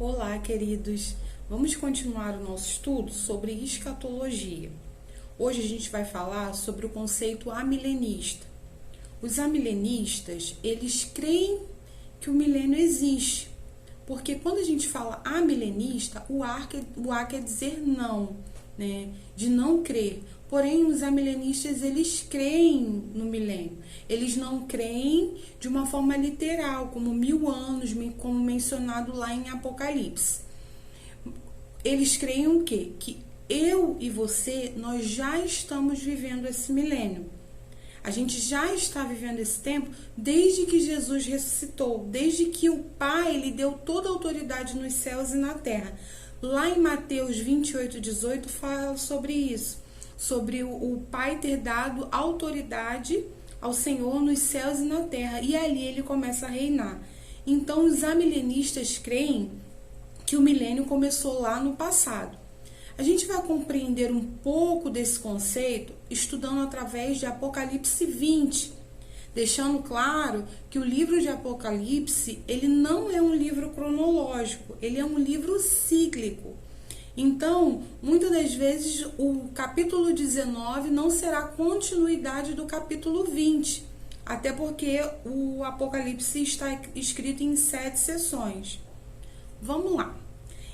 Olá, queridos! Vamos continuar o nosso estudo sobre escatologia. Hoje a gente vai falar sobre o conceito amilenista. Os amilenistas, eles creem que o milênio existe, porque quando a gente fala amilenista, o A quer dizer não, né? De não crer. Porém, os amilenistas, eles creem no milênio. Eles não creem de uma forma literal, como 1000 anos, como mencionado lá em Apocalipse. Eles creem o quê? Que eu e você, nós já estamos vivendo esse milênio. A gente já está vivendo esse tempo desde que Jesus ressuscitou, desde que o Pai lhe deu toda a autoridade nos céus e na terra. Lá em Mateus 28:18 fala sobre isso, sobre o Pai ter dado autoridade ao Senhor nos céus e na terra, e ali ele começa a reinar. Então os amilenistas creem que o milênio começou lá no passado. A gente vai compreender um pouco desse conceito estudando através de Apocalipse 20, deixando claro que o livro de Apocalipse, ele não é um livro cronológico, ele é um livro cíclico. Então, muitas das vezes, o capítulo 19 não será continuidade do capítulo 20, até porque o Apocalipse está escrito em 7 sessões. Vamos lá.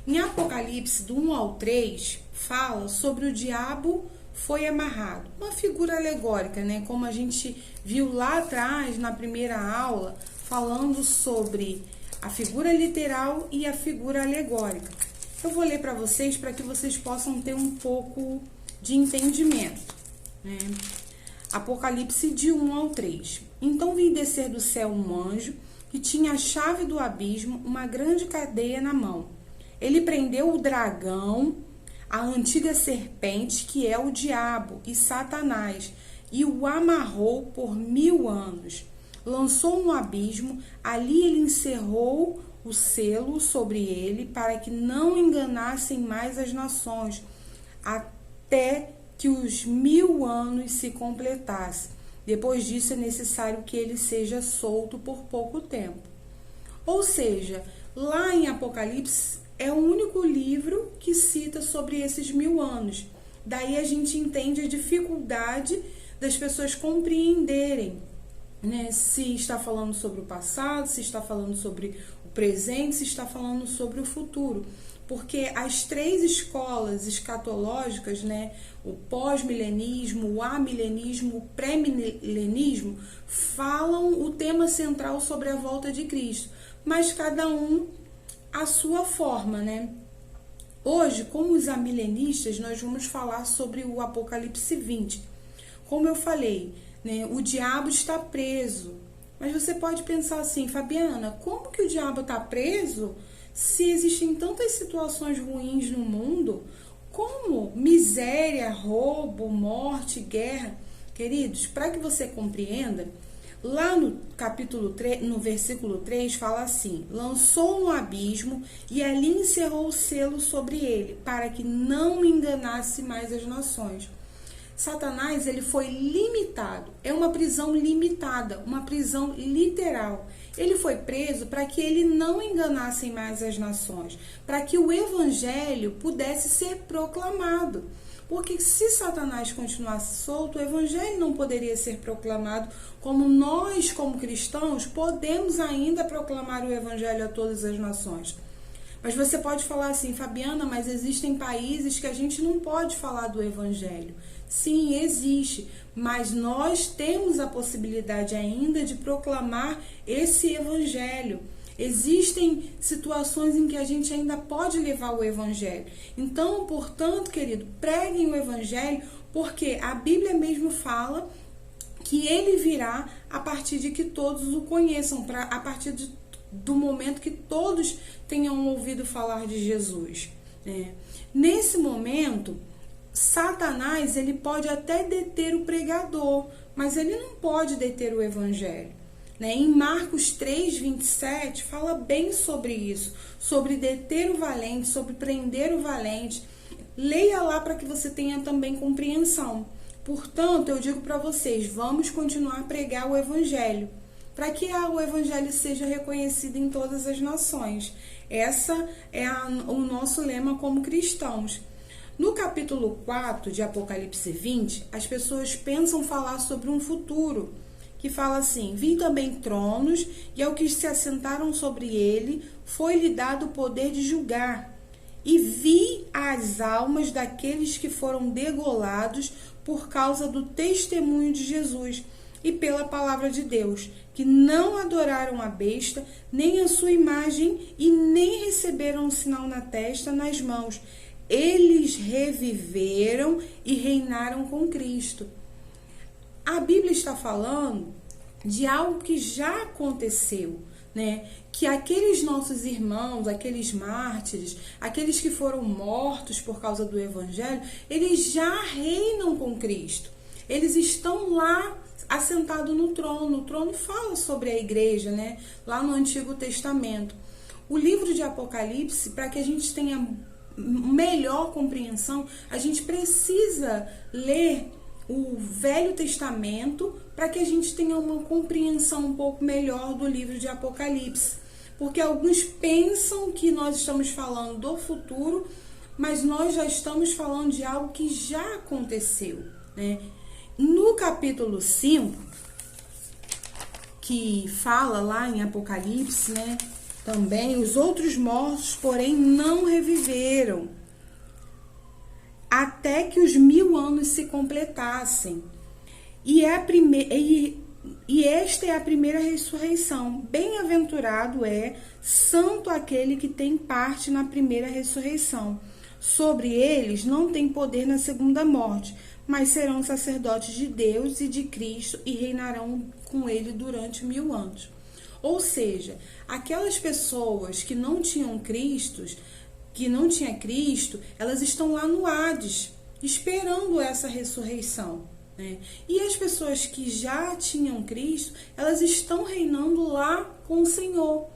Em Apocalipse, do 1 ao 3, fala sobre o diabo foi amarrado. Uma figura alegórica, né? Como a gente viu lá atrás, na primeira aula, falando sobre a figura literal e a figura alegórica. Eu vou ler para vocês que vocês possam ter um pouco de entendimento, né? Apocalipse de 1 ao 3. Então vi descer do céu um anjo que tinha a chave do abismo, uma grande cadeia na mão. Ele prendeu o dragão, a antiga serpente, que é o diabo e Satanás, e o amarrou por 1000 anos. Lançou no abismo, ali ele encerrou o selo sobre ele, para que não enganassem mais as nações, até que os 1000 anos se completassem. Depois disso é necessário que ele seja solto por pouco tempo. Ou seja, lá em Apocalipse é o único livro que cita sobre esses 1000 anos. Daí a gente entende a dificuldade das pessoas compreenderem, né? Se está falando sobre o passado, se está falando sobre o presente, se está falando sobre o futuro. Porque as 3 escolas escatológicas, né, o pós-milenismo, o amilenismo, o pré-milenismo, falam o tema central sobre a volta de Cristo, mas cada um a sua forma, né? Hoje, como os amilenistas, nós vamos falar sobre o Apocalipse 20. Como eu falei, né, o diabo está preso. Mas você pode pensar assim, Fabiana, como que o diabo está preso se existem tantas situações ruins no mundo? Como miséria, roubo, morte, guerra? Queridos, para que você compreenda, lá no capítulo 3, no versículo 3, fala assim: lançou no abismo e ali encerrou o selo sobre ele, para que não enganasse mais as nações. Satanás, ele foi limitado, é uma prisão limitada, uma prisão literal. Ele foi preso para que ele não enganasse mais as nações, para que o evangelho pudesse ser proclamado. Porque se Satanás continuasse solto, o evangelho não poderia ser proclamado, como nós, como cristãos, podemos ainda proclamar o evangelho a todas as nações. Mas você pode falar assim, Fabiana, mas existem países que a gente não pode falar do evangelho. Sim, existe, mas nós temos a possibilidade ainda de proclamar esse evangelho. Existem situações em que a gente ainda pode levar o evangelho. Então, portanto, querido, preguem o evangelho, porque a Bíblia mesmo fala que ele virá a partir de que todos o conheçam, a partir do momento que todos tenham ouvido falar de Jesus, né? Nesse momento, Satanás, ele pode até deter o pregador, mas ele não pode deter o evangelho, né? Em Marcos 3:27 fala bem sobre isso, sobre deter o valente, sobre prender o valente. Leia lá para que você tenha também compreensão. Portanto, eu digo para vocês, vamos continuar a pregar o evangelho. para que o evangelho seja reconhecido em todas as nações. Essa é o nosso lema como cristãos. No capítulo 4 de Apocalipse 20, as pessoas pensam falar sobre um futuro, que fala assim: vi também tronos, e ao que se assentaram sobre ele foi-lhe dado o poder de julgar. E vi as almas daqueles que foram degolados por causa do testemunho de Jesus e pela palavra de Deus, que não adoraram a besta, nem a sua imagem, e nem receberam um sinal na testa, nas mãos. Eles reviveram e reinaram com Cristo. A Bíblia está falando de algo que já aconteceu, né? Que aqueles nossos irmãos, aqueles mártires, aqueles que foram mortos por causa do Evangelho, eles já reinam com Cristo. Eles estão lá assentados no trono. O trono fala sobre a igreja, né? Lá no Antigo Testamento. O livro de Apocalipse, para que a gente tenha melhor compreensão, a gente precisa ler o Velho Testamento para que a gente tenha uma compreensão um pouco melhor do livro de Apocalipse. Porque alguns pensam que nós estamos falando do futuro, mas nós já estamos falando de algo que já aconteceu, né? No capítulo 5, que fala lá em Apocalipse, né? Também, os outros mortos, porém, não reviveram, até que os 1000 anos se completassem. E esta é a primeira ressurreição. Bem-aventurado é, santo aquele que tem parte na primeira ressurreição. Sobre eles não tem poder na segunda morte, mas serão sacerdotes de Deus e de Cristo e reinarão com ele durante 1000 anos. Ou seja, aquelas pessoas que não tinham Cristo, elas estão lá no Hades, esperando essa ressurreição, né? E as pessoas que já tinham Cristo, elas estão reinando lá com o Senhor.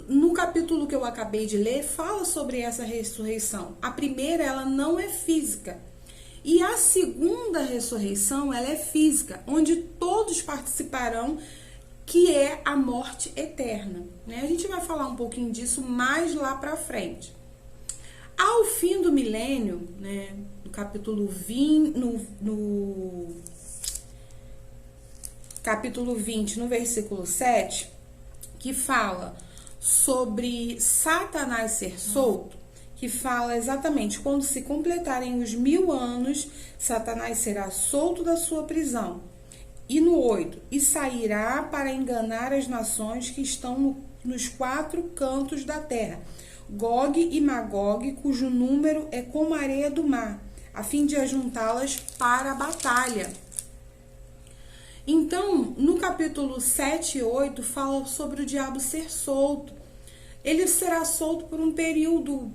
No capítulo que eu acabei de ler, fala sobre essa ressurreição. A primeira, ela não é física. E a segunda ressurreição, ela é física, onde todos participarão, que é a morte eterna, né? A gente vai falar um pouquinho disso mais lá para frente. Ao fim do milênio, né, no capítulo 20, no capítulo 20, no versículo 7, que fala sobre Satanás ser solto, que fala exatamente quando se completarem os 1000 anos, Satanás será solto da sua prisão. E no 8, e sairá para enganar as nações que estão nos 4 cantos da terra, Gog e Magog, cujo número é como a areia do mar, a fim de ajuntá-las para a batalha. Então, no capítulo 7 e 8, fala sobre o diabo ser solto. Ele será solto por um período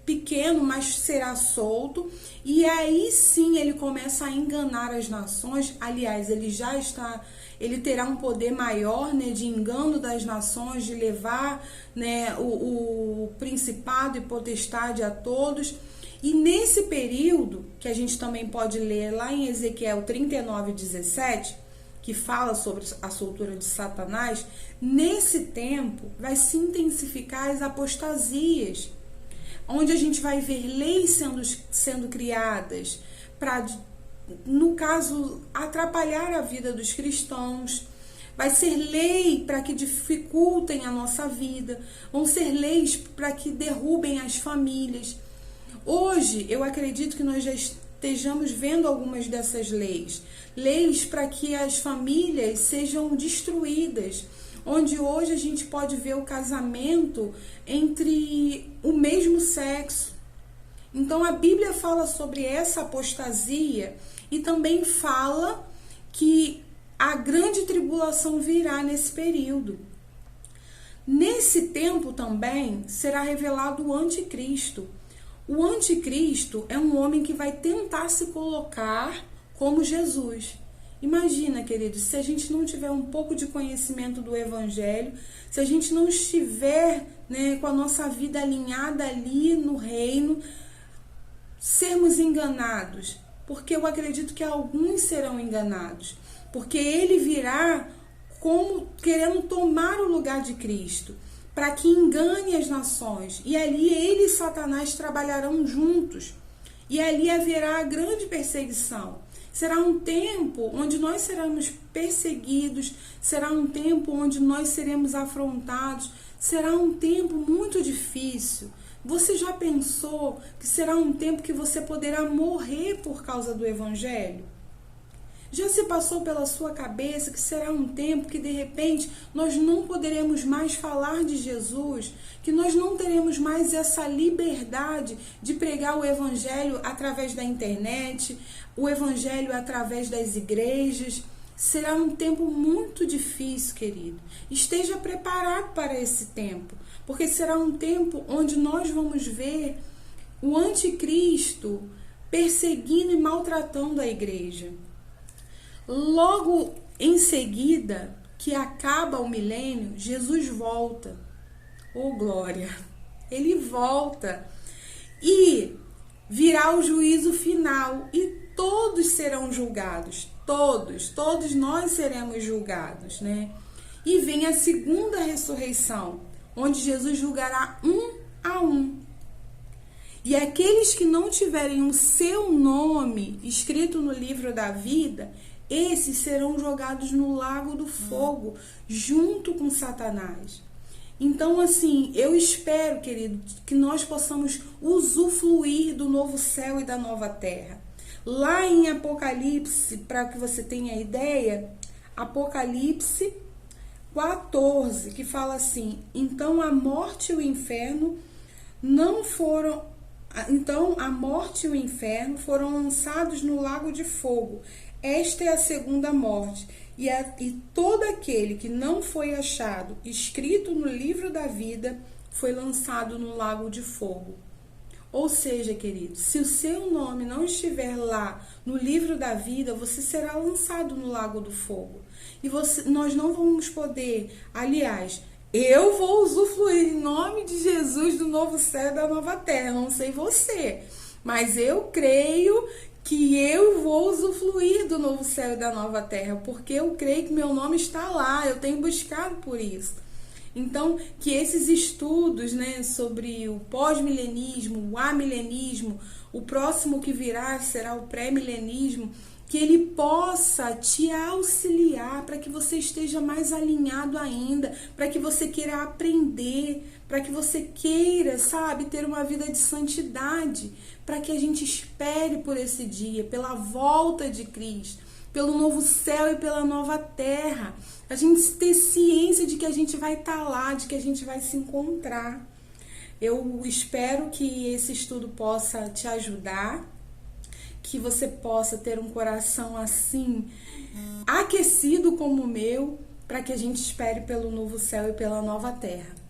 pequeno, mas será solto, e aí sim ele começa a enganar as nações. Aliás, ele terá um poder maior, né, de engano das nações, de levar, né, o principado e potestade a todos. E nesse período, que a gente também pode ler lá em Ezequiel 39:17, que fala sobre a soltura de Satanás, nesse tempo vai se intensificar as apostasias, onde a gente vai ver leis sendo criadas para, no caso, atrapalhar a vida dos cristãos. Vai ser lei para que dificultem a nossa vida, vão ser leis para que derrubem as famílias. Hoje, eu acredito que nós já estejamos vendo algumas dessas leis. Leis para que as famílias sejam destruídas, onde hoje a gente pode ver o casamento entre o mesmo sexo. Então a Bíblia fala sobre essa apostasia e também fala que a grande tribulação virá nesse período. Nesse tempo também será revelado o anticristo. O anticristo é um homem que vai tentar se colocar como Jesus. Imagina, queridos, se a gente não tiver um pouco de conhecimento do Evangelho, se a gente não estiver, né, com a nossa vida alinhada ali no reino, sermos enganados. Porque eu acredito que alguns serão enganados. Porque ele virá como querendo tomar o lugar de Cristo, para que engane as nações. E ali ele e Satanás trabalharão juntos. E ali haverá a grande perseguição. Será um tempo onde nós seremos perseguidos, será um tempo onde nós seremos afrontados, será um tempo muito difícil. Você já pensou que será um tempo que você poderá morrer por causa do Evangelho? Já se passou pela sua cabeça que será um tempo que de repente nós não poderemos mais falar de Jesus, que nós não teremos mais essa liberdade de pregar o Evangelho através da internet, o Evangelho através das igrejas? Será um tempo muito difícil, querido. Esteja preparado para esse tempo, porque será um tempo onde nós vamos ver o anticristo perseguindo e maltratando a igreja. Logo em seguida que acaba o milênio, Jesus volta. Oh, glória! Ele volta e virá o juízo final e todos serão julgados. Todos nós seremos julgados, né? E vem a segunda ressurreição, onde Jesus julgará um a um. E aqueles que não tiverem o seu nome escrito no livro da vida, esses serão jogados no lago do fogo, junto com Satanás. Então, assim, eu espero, querido, que nós possamos usufruir do novo céu e da nova terra. Lá em Apocalipse, para que você tenha ideia, Apocalipse 14, que fala assim: então a morte e o inferno foram lançados no lago de fogo. Esta é a segunda morte, e todo aquele que não foi achado escrito no livro da vida foi lançado no lago de fogo. Ou seja, querido, se o seu nome não estiver lá no livro da vida, você será lançado no lago do fogo. E nós não vamos poder, aliás, eu vou usufruir em nome de Jesus do novo céu e da nova terra. Não sei você, mas eu creio que eu vou usufruir do novo céu e da nova terra, porque eu creio que meu nome está lá, eu tenho buscado por isso. Então, que esses estudos, né, sobre o pós-milenismo, o amilenismo, o próximo que virá será o pré-milenismo, que ele possa te auxiliar para que você esteja mais alinhado ainda, para que você queira aprender, para que você queira, sabe, ter uma vida de santidade, para que a gente espere por esse dia, pela volta de Cristo, pelo novo céu e pela nova terra. A gente ter ciência de que a gente vai estar lá, de que a gente vai se encontrar. Eu espero que esse estudo possa te ajudar, que você possa ter um coração assim, aquecido como o meu, para que a gente espere pelo novo céu e pela nova terra.